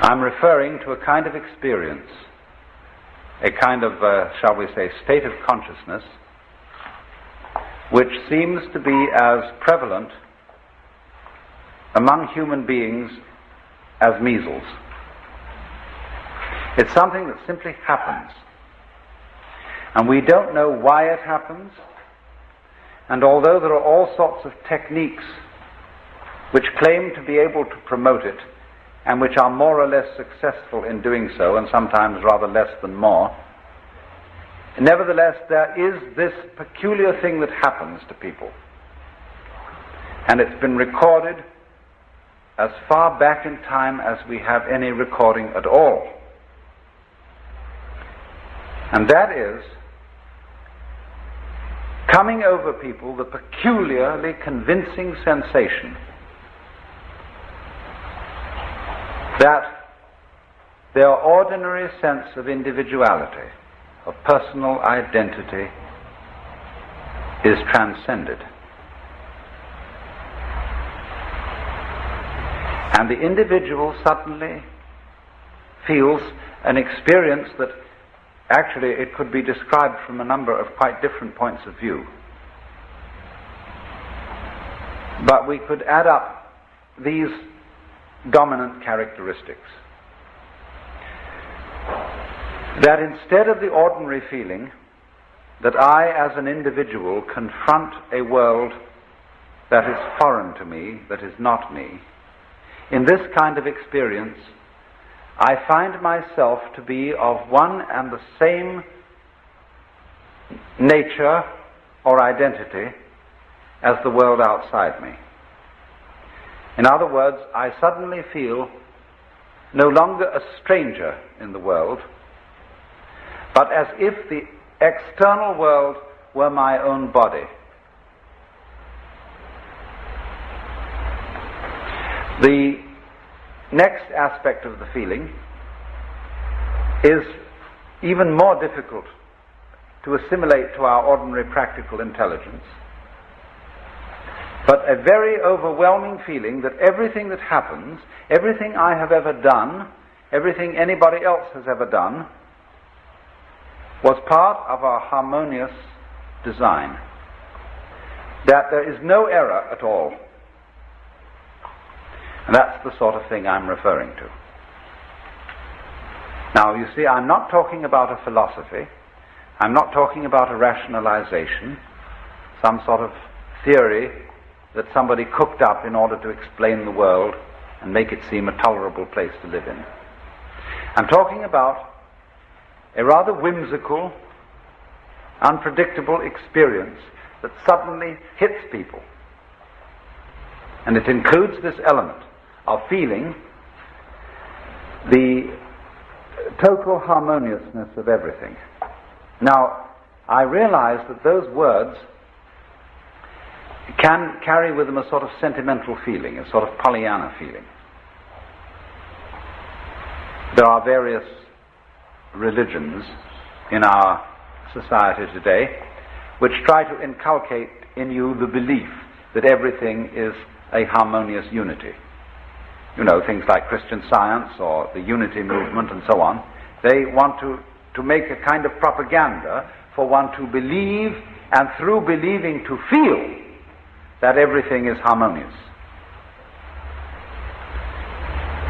I'm referring to a kind of experience, a kind of, shall we say, state of consciousness, which seems to be as prevalent among human beings as measles. It's something that simply happens, and we don't know why it happens, and although there are all sorts of techniques which claim to be able to promote it, and which are more or less successful in doing so, and sometimes rather less than more, nevertheless there is this peculiar thing that happens to people, and it's been recorded as far back in time as we have any recording at all. And that is coming over people the peculiarly convincing sensation that their ordinary sense of individuality, of personal identity, is transcended. And the individual suddenly feels an experience that actually it could be described from a number of quite different points of view. But we could add up these dominant characteristics. That instead of the ordinary feeling that I as an individual confront a world that is foreign to me, that is not me, in this kind of experience I find myself to be of one and the same nature or identity as the world outside me. In other words, I suddenly feel no longer a stranger in the world, but as if the external world were my own body. The next aspect of the feeling is even more difficult to assimilate to our ordinary practical intelligence, but a very overwhelming feeling that everything that happens, everything I have ever done, everything anybody else has ever done, was part of our harmonious design. That there is no error at all. And that's the sort of thing I'm referring to. Now, you see, I'm not talking about a philosophy. I'm not talking about a rationalization, some sort of theory that somebody cooked up in order to explain the world and make it seem a tolerable place to live in. I'm talking about a rather whimsical, unpredictable experience that suddenly hits people. And it includes this element of feeling the total harmoniousness of everything. Now, I realize that those words can carry with them a sort of sentimental feeling, a sort of Pollyanna feeling. There are various religions in our society today which try to inculcate in you the belief that everything is a harmonious unity. You know, things like Christian Science or the Unity movement and so on. They want to make a kind of propaganda for one to believe, and through believing to feel that everything is harmonious.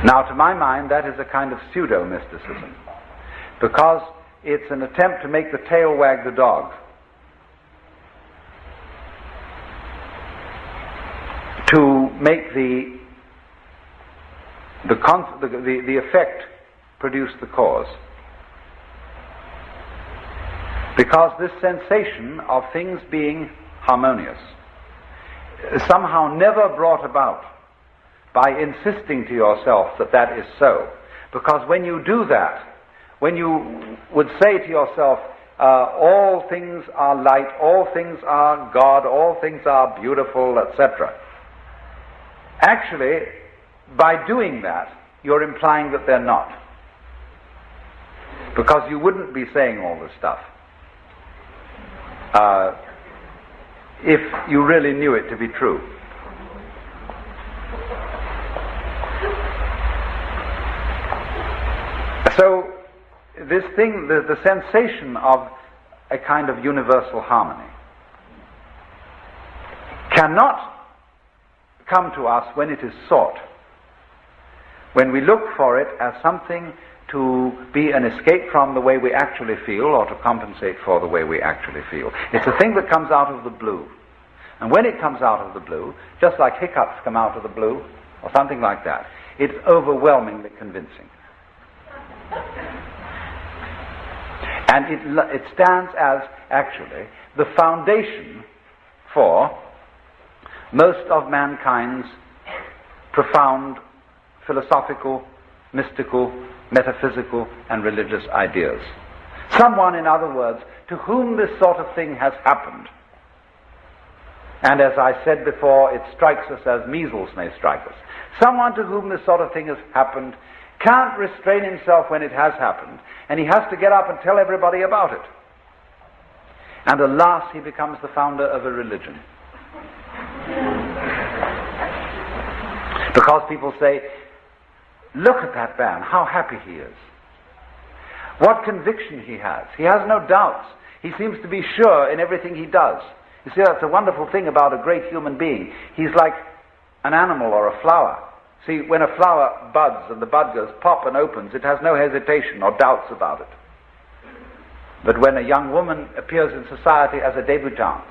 Now, to my mind, that is a kind of pseudo-mysticism, because it's an attempt to make the tail wag the dog. To make the effect produce the cause. Because this sensation of things being harmonious is somehow never brought about by insisting to yourself that that is so. Because when you do that, when you would say to yourself, all things are light, all things are God, all things are beautiful, etc., actually, by doing that, you're implying that they're not. Because you wouldn't be saying all this stuff if you really knew it to be true. So this thing, the sensation of a kind of universal harmony, cannot come to us when it is sought, when we look for it as something to be an escape from the way we actually feel, or to compensate for the way we actually feel. It's a thing that comes out of the blue. And when it comes out of the blue, just like hiccups come out of the blue, or something like that, it's overwhelmingly convincing. And it stands as, actually, the foundation for most of mankind's profound philosophical, mystical, metaphysical, and religious ideas. Someone, in other words, to whom this sort of thing has happened. And as I said before, it strikes us as measles may strike us. Someone to whom this sort of thing has happened can't restrain himself when it has happened, and he has to get up and tell everybody about it. And alas, he becomes the founder of a religion. Because people say, look at that man, how happy he is. What conviction he has. He has no doubts. He seems to be sure in everything he does. You see, that's a wonderful thing about a great human being. He's like an animal or a flower. See, when a flower buds and the bud goes pop and opens, it has no hesitation or doubts about it. But when a young woman appears in society as a debutante,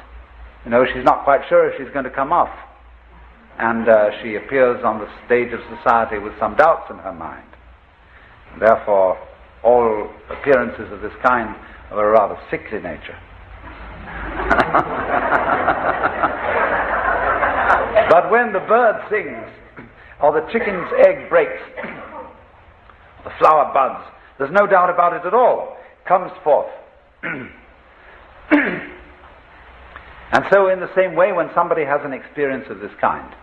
she's not quite sure if she's going to come off. And she appears on the stage of society with some doubts in her mind. And therefore, all appearances of this kind are of a rather sickly nature. But when the bird sings, or the chicken's egg breaks, or the flower buds, there's no doubt about it at all. It comes forth. And so in the same way, when somebody has an experience of this kind,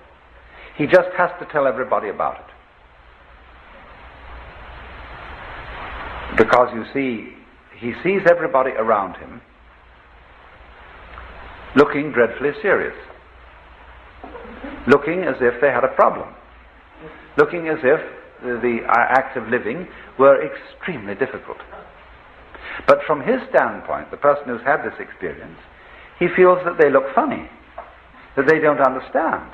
he just has to tell everybody about it. Because you see, he sees everybody around him looking dreadfully serious, looking as if they had a problem, looking as if the act of living were extremely difficult. But from his standpoint, the person who's had this experience, he feels that they look funny, that they don't understand,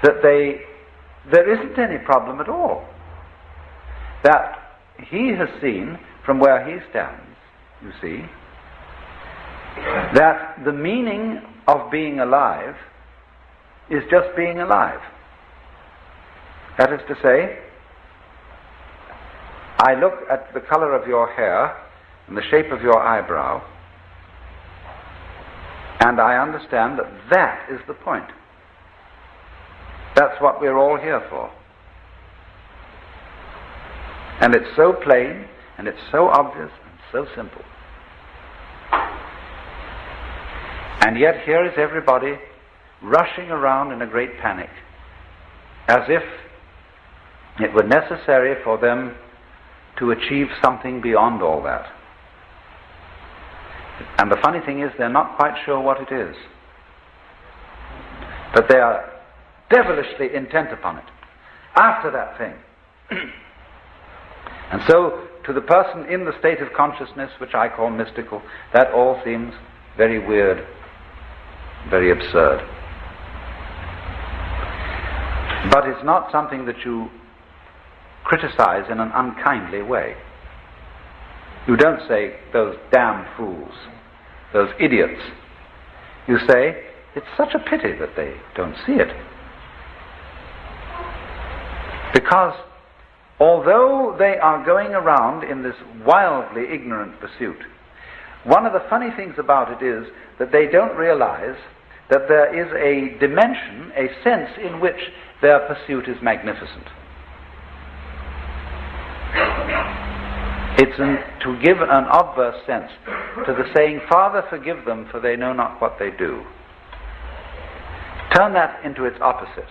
that there isn't any problem at all, that he has seen from where he stands, you see, that the meaning of being alive is just being alive. That is to say, I look at the color of your hair and the shape of your eyebrow, and I understand that that is the point. That's what we're all here for. And it's so plain, and it's so obvious, and so simple. And yet here is everybody rushing around in a great panic, as if it were necessary for them to achieve something beyond all that. And the funny thing is, they're not quite sure what it is. But they are devilishly intent upon it, after that thing. And so, to the person in the state of consciousness, which I call mystical, that all seems very weird, very absurd. But it's not something that you criticize in an unkindly way. You don't say, those damn fools, those idiots. You say, it's such a pity that they don't see it. Because although they are going around in this wildly ignorant pursuit, one of the funny things about it is that they don't realize that there is a dimension, a sense in which their pursuit is magnificent. It's to give an obverse sense to the saying, Father, forgive them, for they know not what they do. Turn that into its opposite.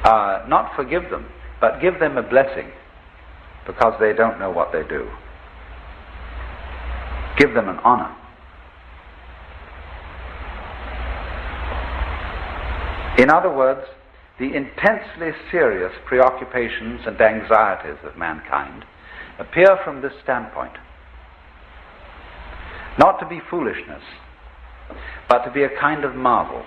Not forgive them, but give them a blessing, because they don't know what they do. Give them an honor. In other words, the intensely serious preoccupations and anxieties of mankind appear from this standpoint. Not to be foolishness, but to be a kind of marvel.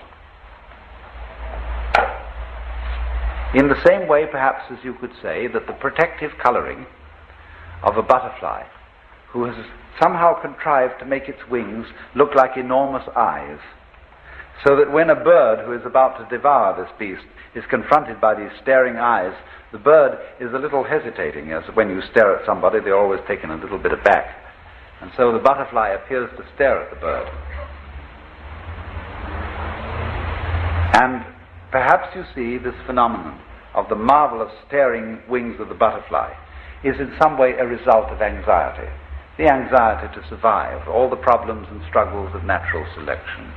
In the same way, perhaps, as you could say that the protective colouring of a butterfly, who has somehow contrived to make its wings look like enormous eyes, so that when a bird who is about to devour this beast is confronted by these staring eyes, the bird is a little hesitating, as when you stare at somebody, they're always taken a little bit aback. And so the butterfly appears to stare at the bird. And perhaps you see this phenomenon of the marvelous staring wings of the butterfly is in some way a result of anxiety. The anxiety to survive, all the problems and struggles of natural selection.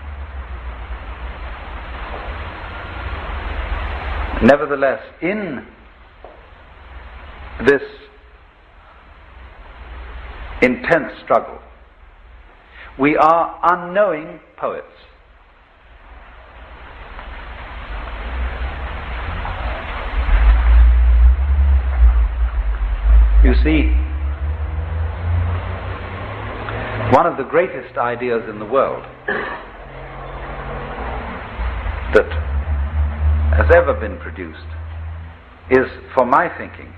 Nevertheless, in this intense struggle, we are unknowing poets. You see, one of the greatest ideas in the world that has ever been produced is, for my thinking,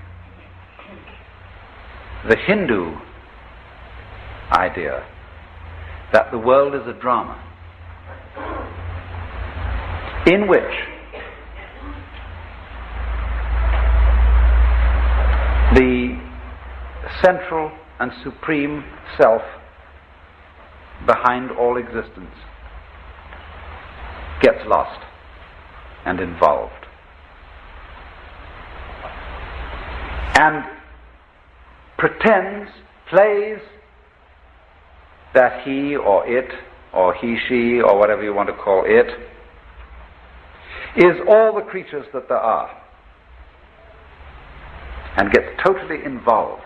the Hindu idea that the world is a drama in which the central and supreme self behind all existence gets lost and involved, and pretends, plays that he or it, or he, she, or whatever you want to call it, is all the creatures that there are, and gets totally involved.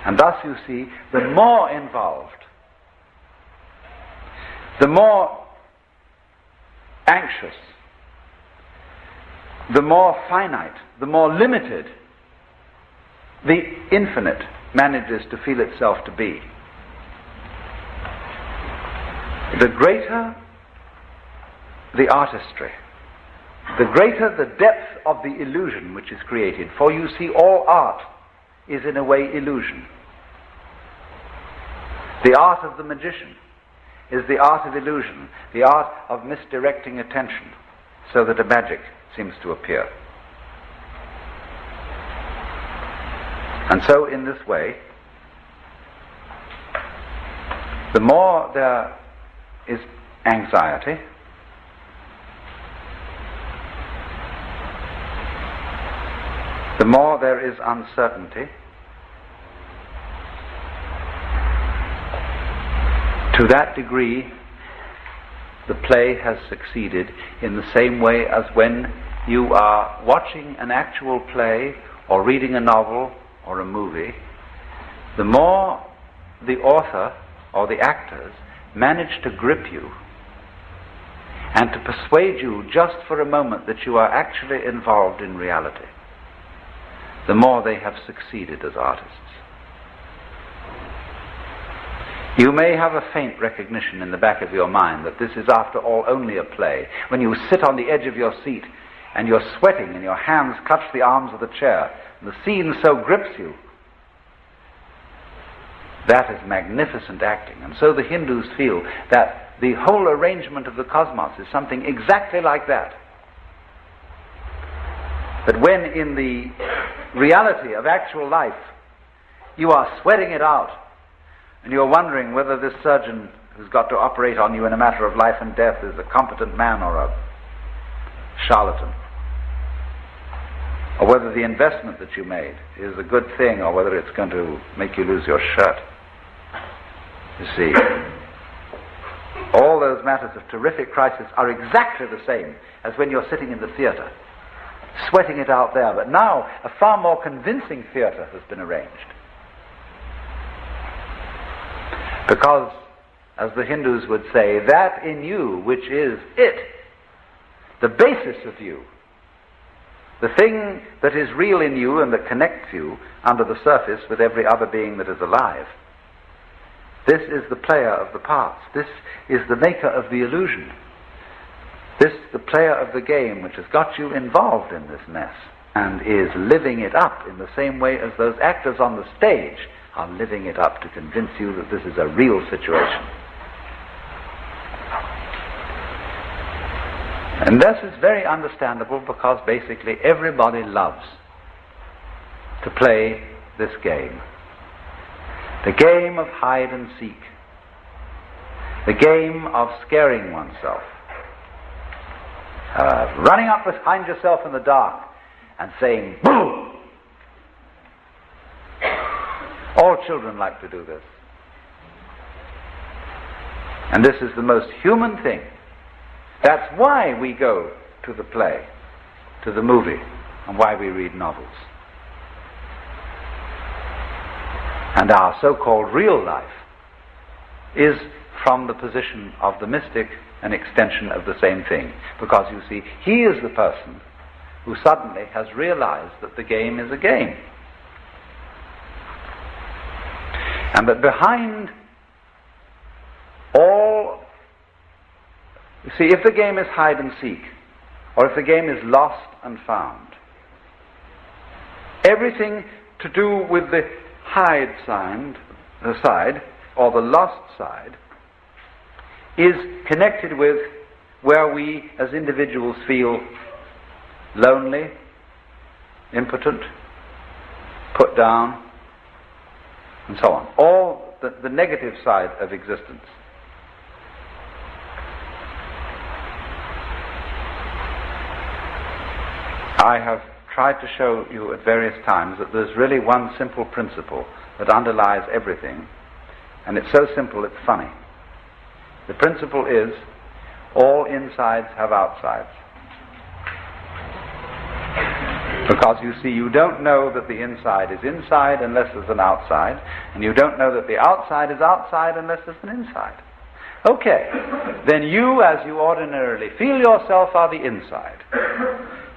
And thus you see, the more involved, the more anxious, the more finite, the more limited the infinite manages to feel itself to be. The greater the artistry, the greater the depth of the illusion which is created. For you see, all art is in a way illusion. The art of the magician is the art of illusion, the art of misdirecting attention so that a magic seems to appear. And so in this way, the more there is anxiety, the more there is uncertainty, to that degree the play has succeeded, in the same way as when you are watching an actual play or reading a novel or a movie, the more the author or the actors manage to grip you and to persuade you just for a moment that you are actually involved in reality, the more they have succeeded as artists. You may have a faint recognition in the back of your mind that this is after all only a play. When you sit on the edge of your seat and you're sweating and your hands clutch the arms of the chair, and the scene so grips you, that is magnificent acting. And so the Hindus feel that the whole arrangement of the cosmos is something exactly like that. But when in the reality of actual life you are sweating it out, and you're wondering whether this surgeon who's got to operate on you in a matter of life and death is a competent man or a charlatan, or whether the investment that you made is a good thing, or whether it's going to make you lose your shirt. You see, all those matters of terrific crisis are exactly the same as when you're sitting in the theatre, sweating it out there. But now a far more convincing theatre has been arranged. Because, as the Hindus would say, that in you which is it the basis of you, the thing that is real in you and that connects you under the surface with every other being that is alive. This is the player of the parts. This is the maker of the illusion. This, the player of the game, which has got you involved in this mess and is living it up in the same way as those actors on the stage are living it up to convince you that this is a real situation. And this is very understandable because basically everybody loves to play this game. The game of hide and seek. The game of scaring oneself. Running up behind yourself in the dark and saying, "Boo!" All children like to do this. And this is the most human thing. That's why we go to the play, to the movie, and why we read novels. And our so-called real life is, from the position of the mystic, an extension of the same thing. Because you see, he is the person who suddenly has realized that the game is a game. And that behind all... You see, if the game is hide and seek, or if the game is lost and found, everything to do with the hide side, or the lost side, is connected with where we as individuals feel lonely, impotent, put down, and so on. All the negative side of existence. I have tried to show you at various times that there's really one simple principle that underlies everything, and it's so simple it's funny. The principle is, all insides have outsides. Because you see, you don't know that the inside is inside unless there's an outside, and you don't know that the outside is outside unless there's an inside. Okay, then you, as you ordinarily feel yourself, are the inside.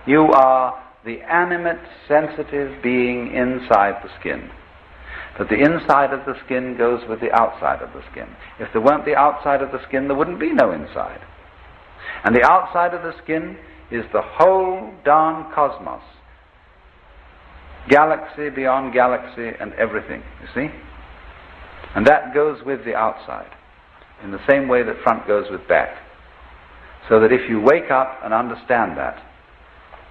You are the animate, sensitive being inside the skin. But the inside of the skin goes with the outside of the skin. If there weren't the outside of the skin, there wouldn't be no inside. And the outside of the skin is the whole darn cosmos. Galaxy beyond galaxy and everything, you see? And that goes with the outside, in the same way that front goes with back. So that if you wake up and understand that,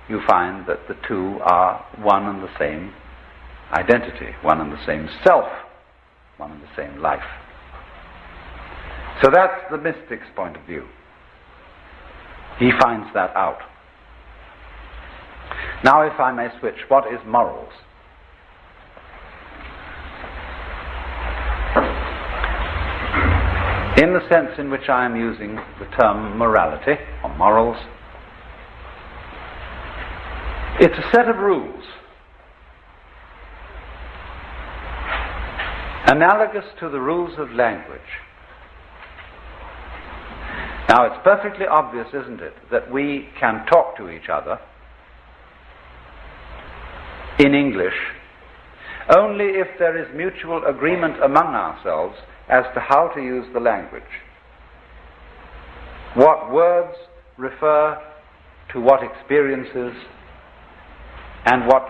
you find that the two are one and the same identity, one and the same self, one and the same life. So that's the mystic's point of view. He finds that out. Now, if I may switch, what is morals? In the sense in which I am using the term morality, or morals, it's a set of rules analogous to the rules of language. Now, it's perfectly obvious, isn't it, that we can talk to each other in English only if there is mutual agreement among ourselves as to how to use the language. What words refer to what experiences, and what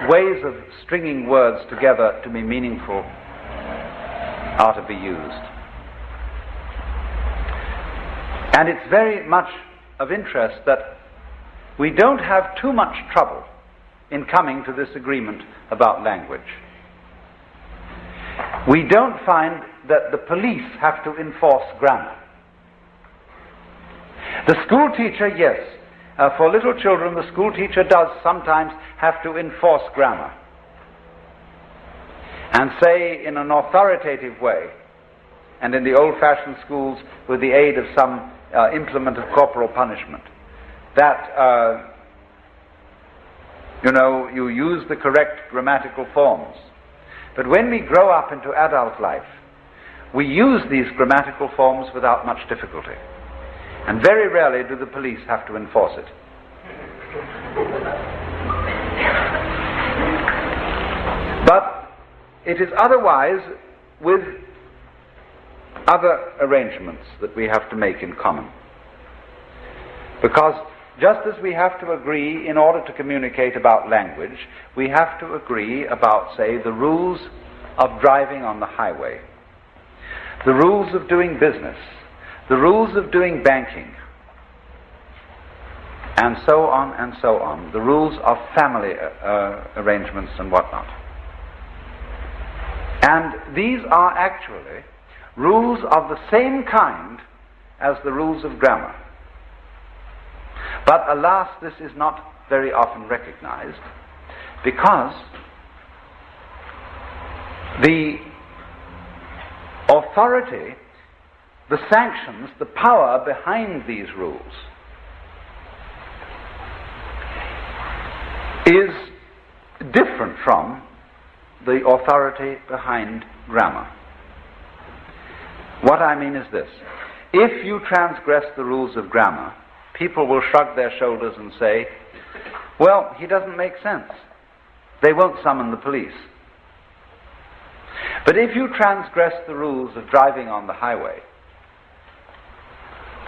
ways of stringing words together to be meaningful are to be used. And it's very much of interest that we don't have too much trouble in coming to this agreement about language. We don't find that the police have to enforce grammar. The school teacher, yes. For little children, the school teacher does sometimes have to enforce grammar and say in an authoritative way, and in the old-fashioned schools with the aid of some implement of corporal punishment, that you use the correct grammatical forms. But when we grow up into adult life, we use these grammatical forms without much difficulty. And very rarely do the police have to enforce it. But it is otherwise with other arrangements that we have to make in common. Because just as we have to agree in order to communicate about language, we have to agree about, say, the rules of driving on the highway, the rules of doing business, the rules of doing banking, and so on, the rules of family arrangements and whatnot. And these are actually rules of the same kind as the rules of grammar. But alas, this is not very often recognized, because the authority, the sanctions, the power behind these rules is different from the authority behind grammar. What I mean is this: if you transgress the rules of grammar, people will shrug their shoulders and say, well, he doesn't make sense. They won't summon the police. But if you transgress the rules of driving on the highway,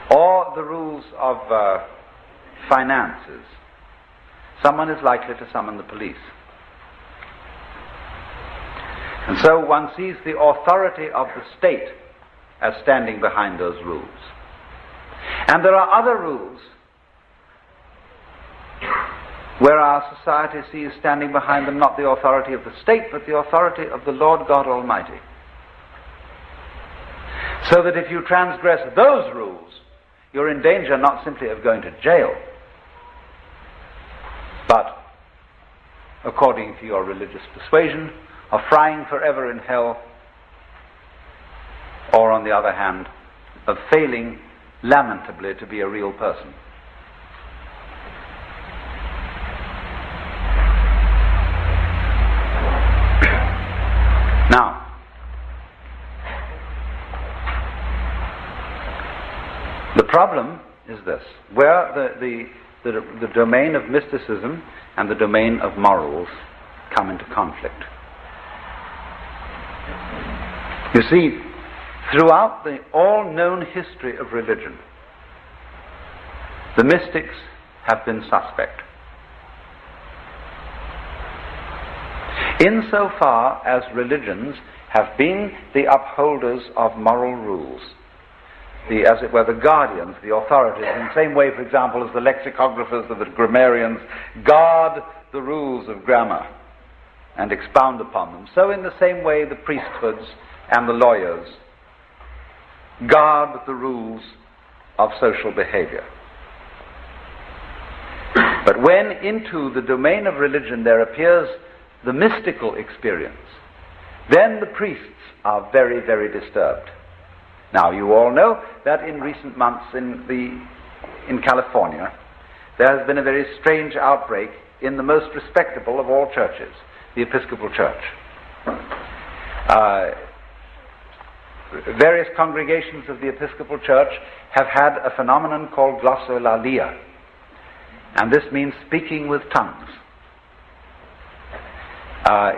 or the rules of finances, someone is likely to summon the police. And so one sees the authority of the state as standing behind those rules. And there are other rules where our society sees standing behind them not the authority of the state, but the authority of the Lord God Almighty. So that if you transgress those rules, you're in danger not simply of going to jail, but, according to your religious persuasion, of frying forever in hell, or, on the other hand, of failing lamentably to be a real person. Now, the problem is this: where the domain of mysticism and the domain of morals come into conflict. You see, throughout the all-known history of religion, the mystics have been suspect. Insofar as religions have been the upholders of moral rules, as it were, the guardians, the authorities, in the same way, for example, as the lexicographers or the grammarians guard the rules of grammar and expound upon them, so in the same way the priesthoods and the lawyers guard the rules of social behavior. But when into the domain of religion there appears the mystical experience, then the priests are very, very disturbed. Now, you all know that in recent months in California, there has been a very strange outbreak in the most respectable of all churches, the Episcopal Church. Various congregations of the Episcopal Church have had a phenomenon called glossolalia, and this means speaking with tongues.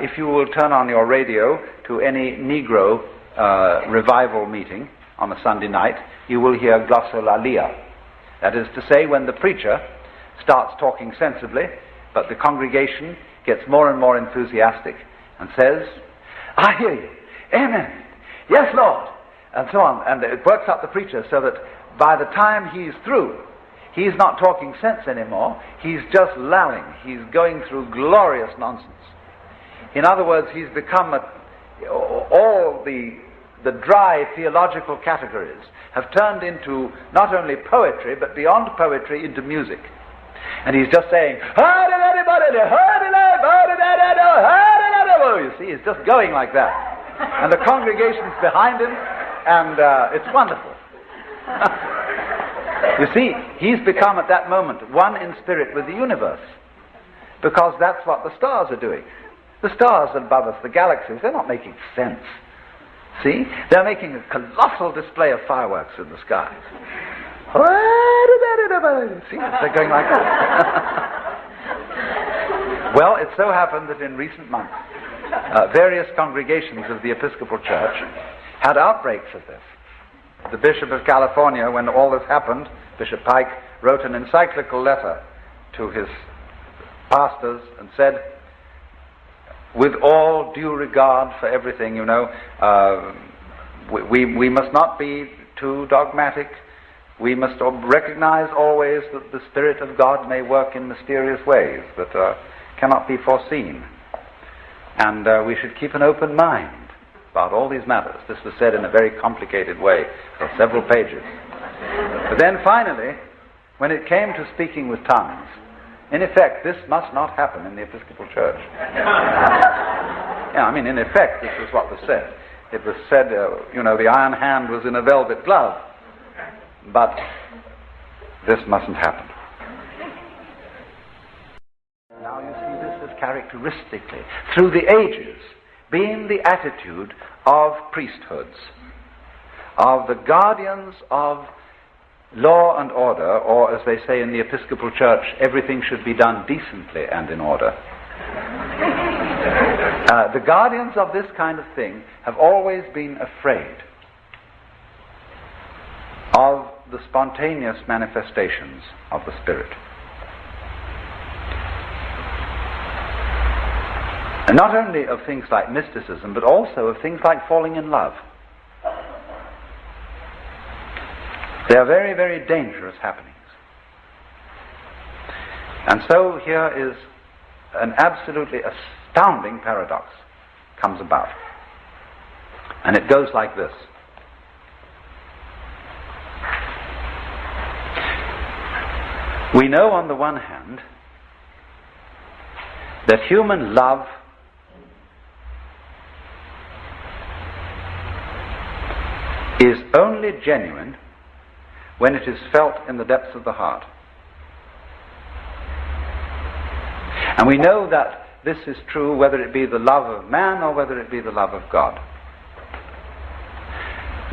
If you will turn on your radio to any Negro revival meeting on a Sunday night, you will hear glossolalia. That is to say, when the preacher starts talking sensibly, but the congregation gets more and more enthusiastic and says, "I hear you. Amen. Yes, Lord," and so on. And it works up the preacher so that by the time he's through, he's not talking sense anymore. He's just lalling. He's going through glorious nonsense. In other words, he's become all the dry theological categories have turned into not only poetry, but beyond poetry, into music. And he's just saying, you see, he's just going like that. And the congregation's behind him, and it's wonderful. You see, he's become at that moment one in spirit with the universe, because that's what the stars are doing. The stars above us, the galaxies, they're not making sense. See? They're making a colossal display of fireworks in the skies. See, they're going like that. Well, it so happened that in recent months, various congregations of the Episcopal Church had outbreaks of this. The Bishop of California, when all this happened, Bishop Pike, wrote an encyclical letter to his pastors and said, with all due regard for everything, we must not be too dogmatic. We must recognize always that the Spirit of God may work in mysterious ways that cannot be foreseen. And we should keep an open mind about all these matters. This was said in a very complicated way for several pages. But then finally, when it came to speaking with tongues, in effect, this must not happen in the Episcopal Church. In effect, this is what was said. It was said, the iron hand was in a velvet glove. But this mustn't happen. Now you see, this is characteristically, through the ages, been the attitude of priesthoods, of the guardians of law and order, or as they say in the Episcopal Church, everything should be done decently and in order. The guardians of this kind of thing have always been afraid of the spontaneous manifestations of the Spirit. And not only of things like mysticism, but also of things like falling in love. They are very, very dangerous happenings. And so here is an absolutely astounding paradox comes about. And it goes like this. We know on the one hand that human love is only genuine when it is felt in the depths of the heart. And we know that this is true whether it be the love of man or whether it be the love of God.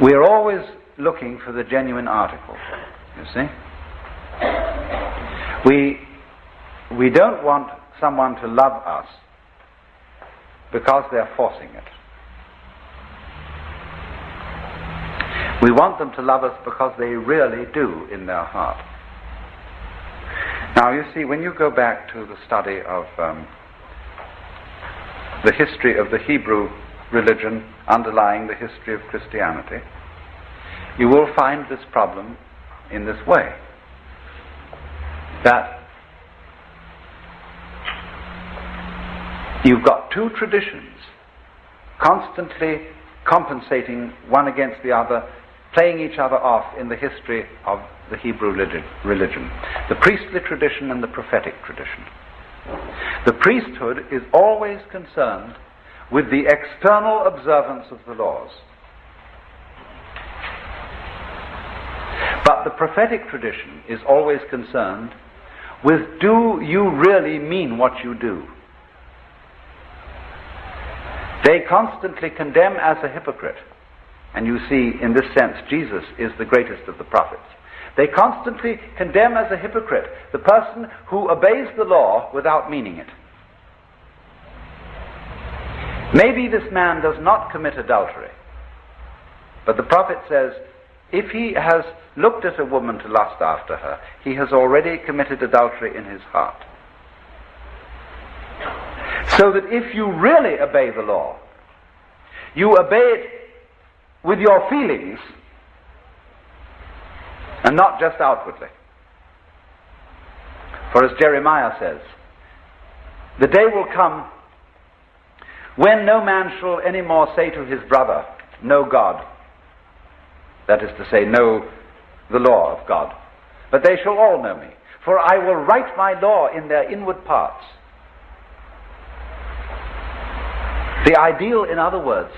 We are always looking for the genuine article, you see. We don't want someone to love us because they're forcing it. We want them to love us because they really do in their heart. Now you see, when you go back to the study of the history of the Hebrew religion underlying the history of Christianity, you will find this problem in this way. That you've got two traditions constantly compensating one against the other, playing each other off in the history of the Hebrew religion. The priestly tradition and the prophetic tradition. The priesthood is always concerned with the external observance of the laws. But the prophetic tradition is always concerned with, do you really mean what you do? They constantly condemn as a hypocrite. And you see, in this sense, Jesus is the greatest of the prophets. They constantly condemn as a hypocrite the person who obeys the law without meaning it. Maybe this man does not commit adultery, but the prophet says, if he has looked at a woman to lust after her, he has already committed adultery in his heart. So that if you really obey the law, you obey it with your feelings and not just outwardly. For as Jeremiah says, the day will come when no man shall any more say to his brother, know God. That is to say, know the law of God. But they shall all know me, for I will write my law in their inward parts. The ideal, in other words,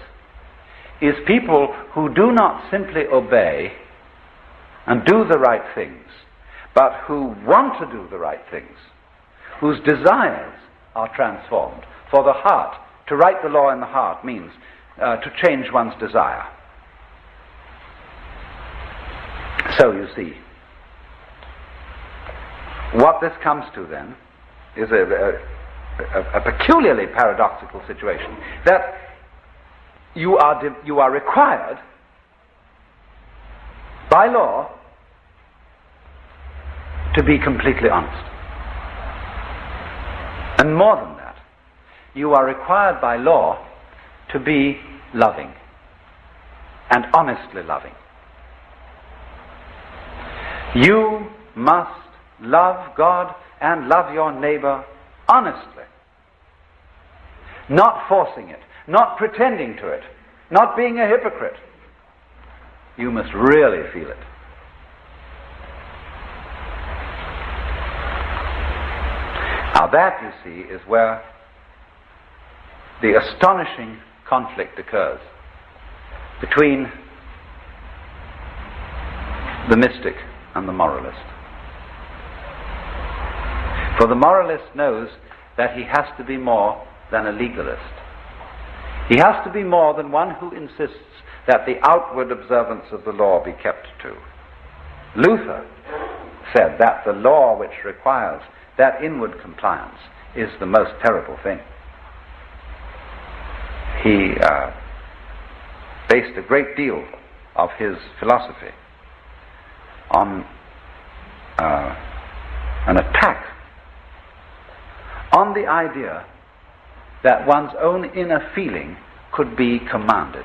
is people who do not simply obey and do the right things, but who want to do the right things, whose desires are transformed. For the heart, to write the law in the heart means to change one's desire. So you see, What this comes to then is a peculiarly paradoxical situation, that you are required by law to be completely honest. And more than that, you are required by law to be loving, and honestly loving. You must love God and love your neighbor honestly, not forcing it, not pretending to it, not being a hypocrite. You must really feel it. Now that, you see, is where the astonishing conflict occurs between the mystic and the moralist. For the moralist knows that he has to be more than a legalist. He has to be more than one who insists that the outward observance of the law be kept to. Luther said that the law which requires that inward compliance is the most terrible thing. He based a great deal of his philosophy on an attack on the idea that one's own inner feeling could be commanded.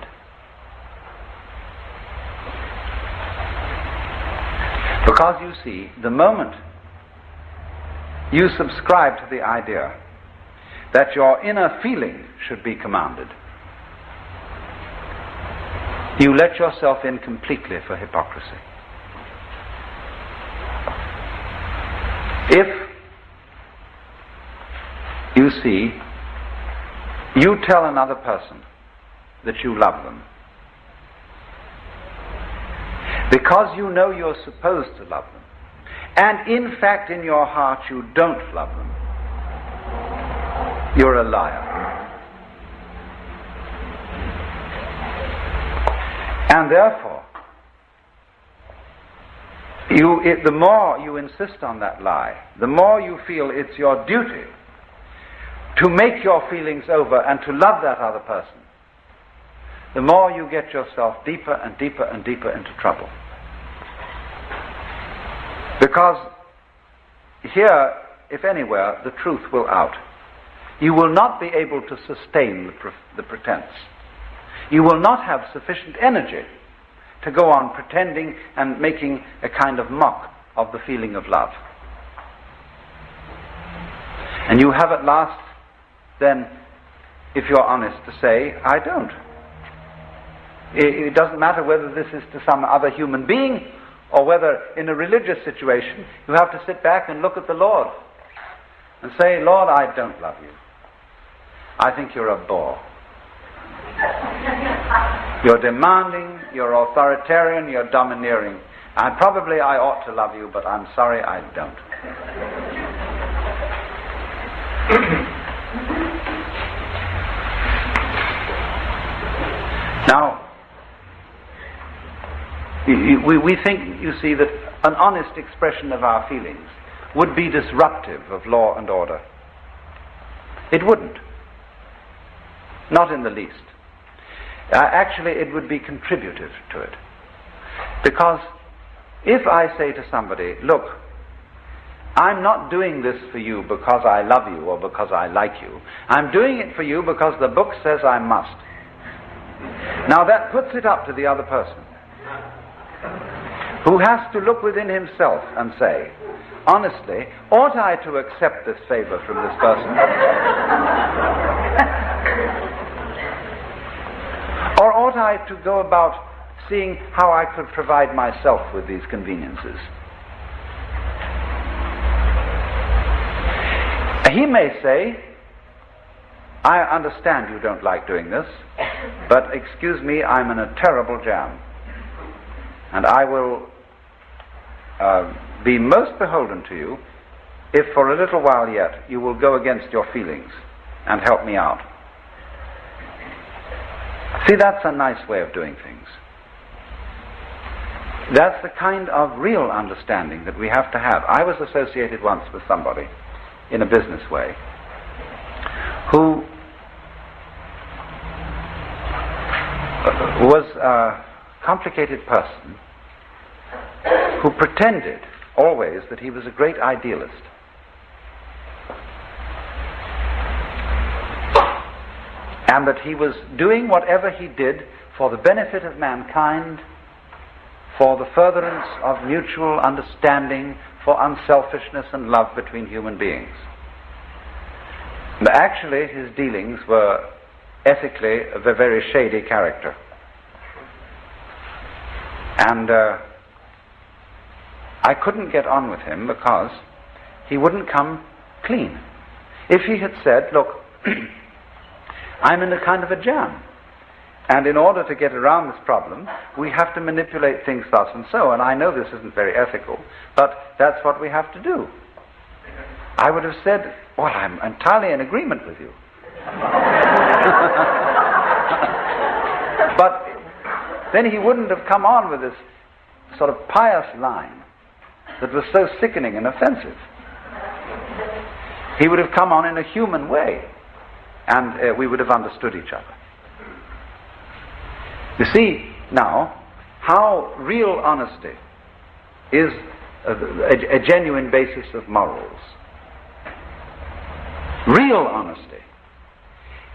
Because you see, the moment you subscribe to the idea that your inner feeling should be commanded, you let yourself in completely for hypocrisy. If you see, you tell another person that you love them because you know you're supposed to love them, and in fact in your heart you don't love them, you're a liar. And therefore, the more you insist on that lie, the more you feel it's your duty to make your feelings over and to love that other person, the more you get yourself deeper and deeper and deeper into trouble. Because here, if anywhere, the truth will out. You will not be able to sustain the pretense. You will not have sufficient energy to go on pretending and making a kind of mock of the feeling of love. And you have at last, then, if you're honest, to say, I don't. It doesn't matter whether this is to some other human being or whether in a religious situation you have to sit back and look at the Lord and say, Lord, I don't love you. I think you're a bore. You're demanding, you're authoritarian, you're domineering. And probably I ought to love you, but I'm sorry I don't. Now, we think, you see, that an honest expression of our feelings would be disruptive of law and order. It wouldn't. Not in the least. Actually, it would be contributive to it. Because if I say to somebody, look, I'm not doing this for you because I love you or because I like you. I'm doing it for you because the book says I must. Now that puts it up to the other person, who has to look within himself and say, honestly, ought I to accept this favor from this person? Or ought I to go about seeing how I could provide myself with these conveniences? He may say, I understand you don't like doing this, but excuse me, I'm in a terrible jam. And I will be most beholden to you if for a little while yet you will go against your feelings and help me out. See, that's a nice way of doing things. That's the kind of real understanding that we have to have. I was associated once with somebody in a business way who was a complicated person who pretended always that he was a great idealist. And that he was doing whatever he did for the benefit of mankind, for the furtherance of mutual understanding, for unselfishness and love between human beings. But actually, his dealings were ethically of a very shady character. And I couldn't get on with him because he wouldn't come clean. If he had said, look, I'm in a kind of a jam, and in order to get around this problem, we have to manipulate things thus and so, and I know this isn't very ethical, but that's what we have to do, I would have said, well, I'm entirely in agreement with you. But then he wouldn't have come on with this sort of pious line that was so sickening and offensive. He would have come on in a human way, and we would have understood each other. You see now how real honesty is a genuine basis of morals. Real honesty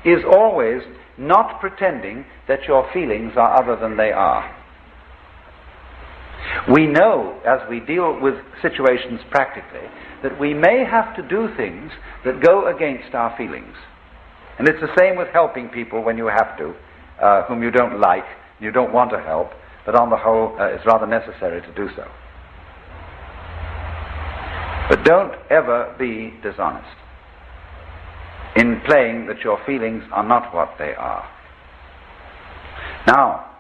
is always not pretending that your feelings are other than they are. We know, as we deal with situations practically, that we may have to do things that go against our feelings. And it's the same with helping people when you have to, whom you don't like, you don't want to help, but on the whole it's rather necessary to do so. But don't ever be dishonest in playing that your feelings are not what they are. Now,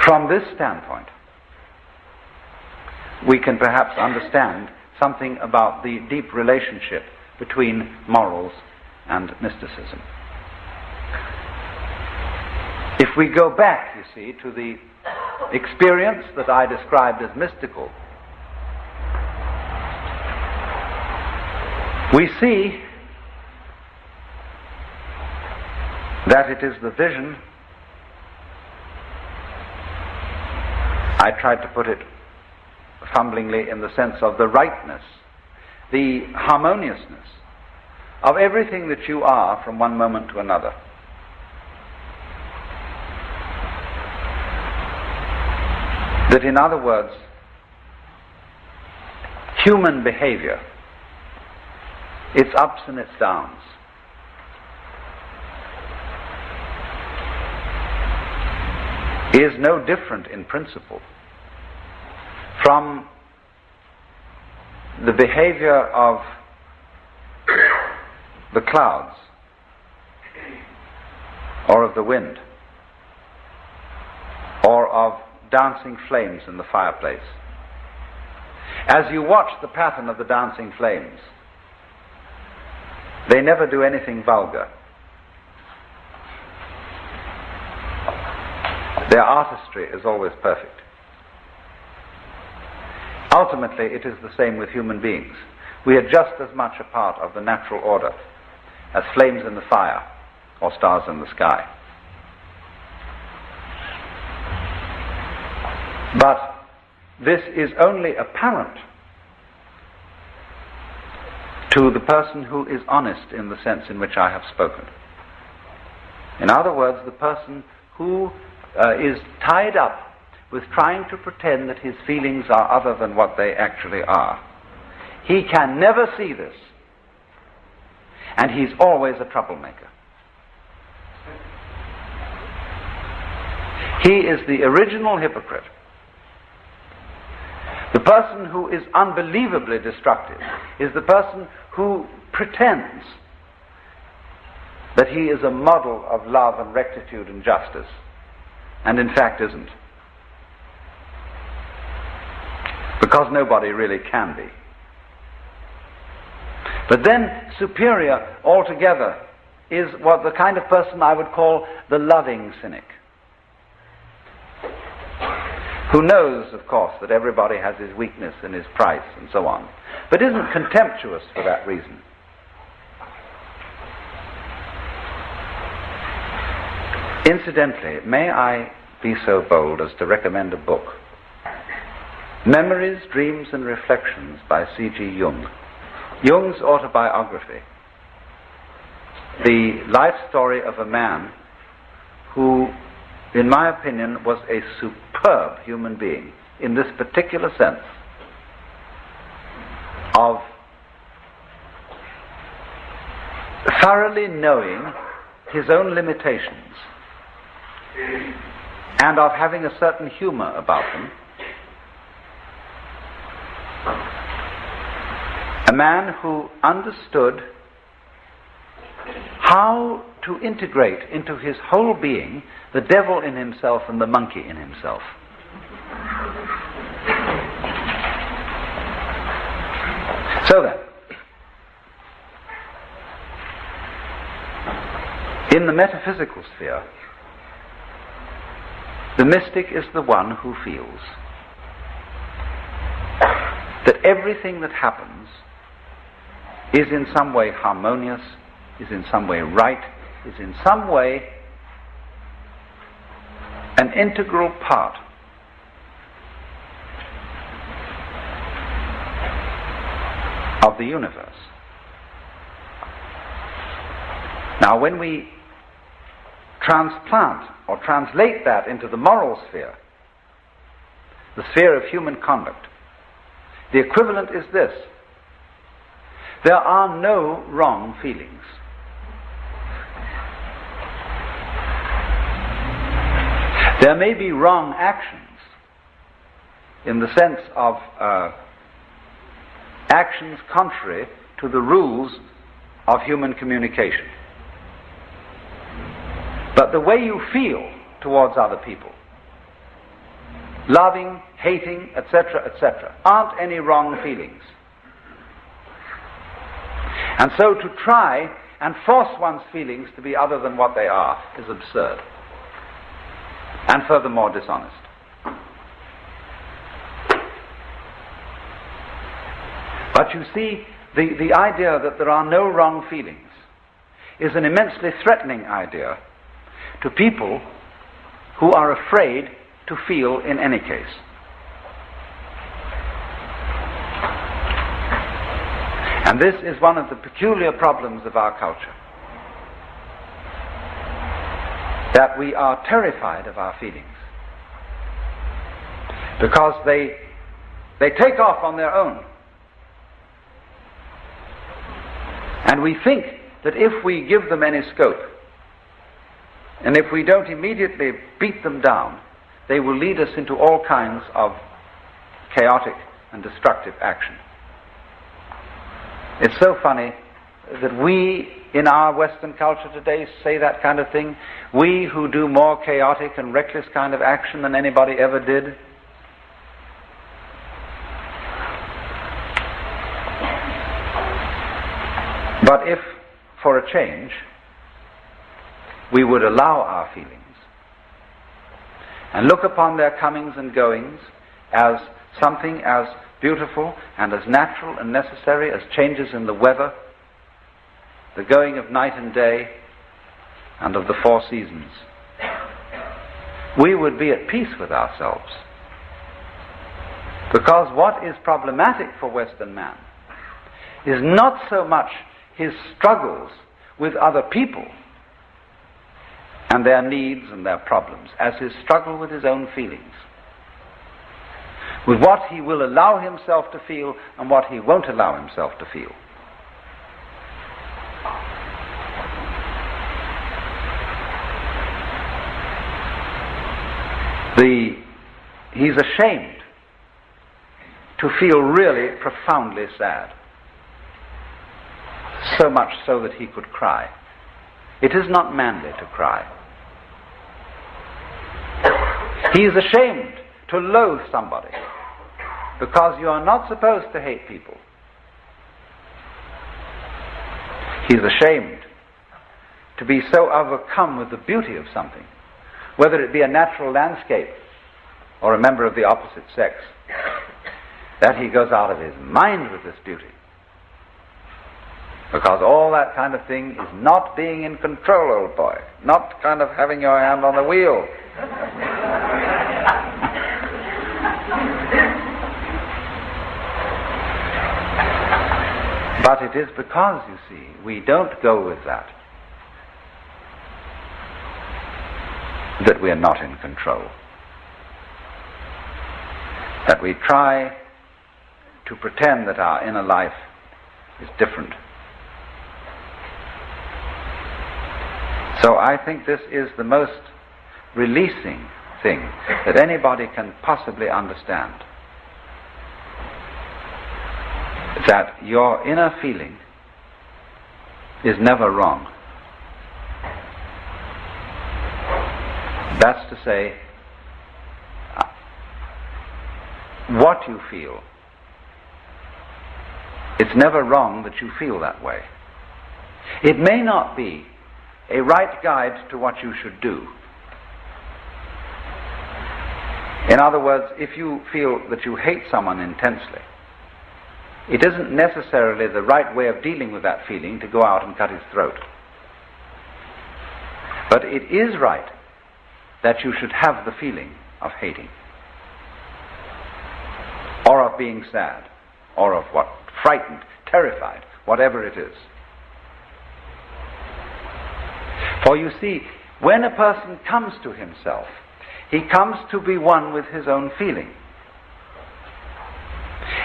from this standpoint, we can perhaps understand something about the deep relationship between morals and mysticism. If we go back, you see, to the experience that I described as mystical, we see that it is the vision, I tried to put it fumblingly in the sense of the rightness, the harmoniousness of everything that you are from one moment to another. That, in other words, human behavior, its ups and its downs, is no different in principle from the behavior of the clouds or of the wind or of dancing flames in the fireplace. As you watch the pattern of the dancing flames, they never do anything vulgar. Their artistry is always perfect. Ultimately, it is the same with human beings. We are just as much a part of the natural order as flames in the fire or stars in the sky. But this is only apparent to the person who is honest in the sense in which I have spoken. In other words, the person who is tied up with trying to pretend that his feelings are other than what they actually are. He can never see this, and he's always a troublemaker. He is the original hypocrite. The person who is unbelievably destructive is the person who pretends that he is a model of love and rectitude and justice, and in fact isn't. Because nobody really can be. But then superior altogether is what the kind of person I would call the loving cynic. who knows, of course, that everybody has his weakness and his price and so on, but isn't contemptuous for that reason. Incidentally, may I be so bold as to recommend a book, Memories, Dreams and Reflections by C.G. Jung. Jung's autobiography, the life story of a man who, in my opinion, was a superb human being in this particular sense of thoroughly knowing his own limitations and of having a certain humor about them. A man who understood how to integrate into his whole being the devil in himself and the monkey in himself. So then, in the metaphysical sphere, the mystic is the one who feels that everything that happens is in some way harmonious, is in some way right, is in some way an integral part of the universe. Now, when we transplant or translate that into the moral sphere, the sphere of human conduct, the equivalent is this: there are no wrong feelings. There may be wrong actions in the sense of actions contrary to the rules of human communication. But the way you feel towards other people, loving, hating, etc., etc., aren't any wrong feelings. And so to try and force one's feelings to be other than what they are is absurd, and furthermore dishonest. But you see, the idea that there are no wrong feelings is an immensely threatening idea to people who are afraid to feel in any case. And this is one of the peculiar problems of our culture, that we are terrified of our feelings because they take off on their own. And we think that if we give them any scope, and if we don't immediately beat them down, they will lead us into all kinds of chaotic and destructive action. It's so funny that we, in our Western culture today, say that kind of thing. We who do more chaotic and reckless kind of action than anybody ever did. But if, for a change, we would allow our feelings and look upon their comings and goings as something as beautiful and as natural and necessary as changes in the weather, the going of night and day, and of the four seasons, we would be at peace with ourselves. Because what is problematic for Western man is not so much his struggles with other people and their needs and their problems as his struggle with his own feelings, with what he will allow himself to feel and what he won't allow himself to feel. He's ashamed to feel really profoundly sad, so much so that he could cry. It is not manly to cry. He is ashamed to loathe somebody, because you are not supposed to hate people. He is ashamed to be so overcome with the beauty of something, whether it be a natural landscape or a member of the opposite sex, that he goes out of his mind with this duty. Because all that kind of thing is not being in control, old boy. Not kind of having your hand on the wheel. But it is because, you see, we don't go with that we are not in control. That we try to pretend that our inner life is different. So I think this is the most releasing thing that anybody can possibly understand. That your inner feeling is never wrong. That's to say, what you feel, it's never wrong that you feel that way. It may not be a right guide to what you should do. In other words, if you feel that you hate someone intensely, it isn't necessarily the right way of dealing with that feeling to go out and cut his throat. But it is right that you should have the feeling of hating, or of being sad, or of what? Frightened, terrified, whatever it is. For you see, when a person comes to himself, he comes to be one with his own feeling.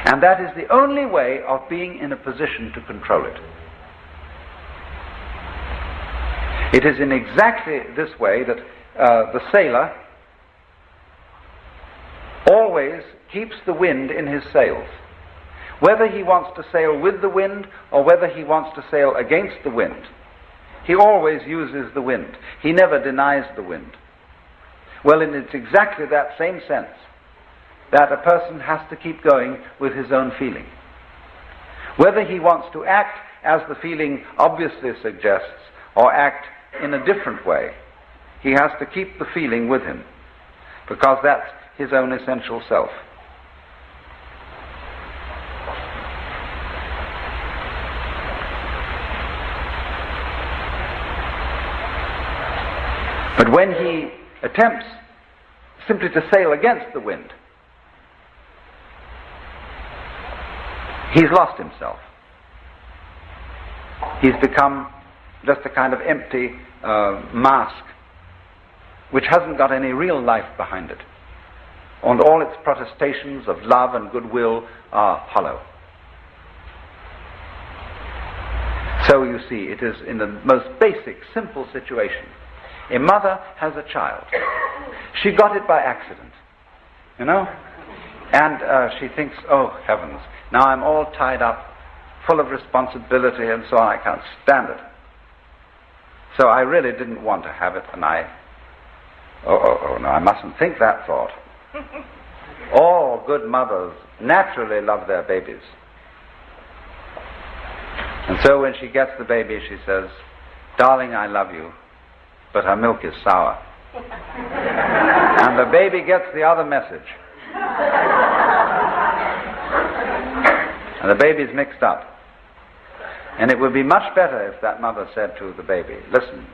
And that is the only way of being in a position to control it. It is in exactly this way that the sailor always keeps the wind in his sails. Whether he wants to sail with the wind or whether he wants to sail against the wind, he always uses the wind. He never denies the wind. Well, and it's exactly that same sense that a person has to keep going with his own feeling. Whether he wants to act as the feeling obviously suggests or act in a different way, he has to keep the feeling with him, because that's his own essential self. But when he attempts simply to sail against the wind, he's lost himself. He's become just a kind of empty mask which hasn't got any real life behind it. And all its protestations of love and goodwill are hollow. So you see, it is in the most basic, simple situation. A mother has a child. She got it by accident, you know? And she thinks, oh heavens, now I'm all tied up, full of responsibility and so on, I can't stand it. So I really didn't want to have it, and no, I mustn't think that thought. All good mothers naturally love their babies. And so when she gets the baby, she says, darling, I love you, but her milk is sour. And the baby gets the other message. And the baby's mixed up. And it would be much better if that mother said to the baby, listen,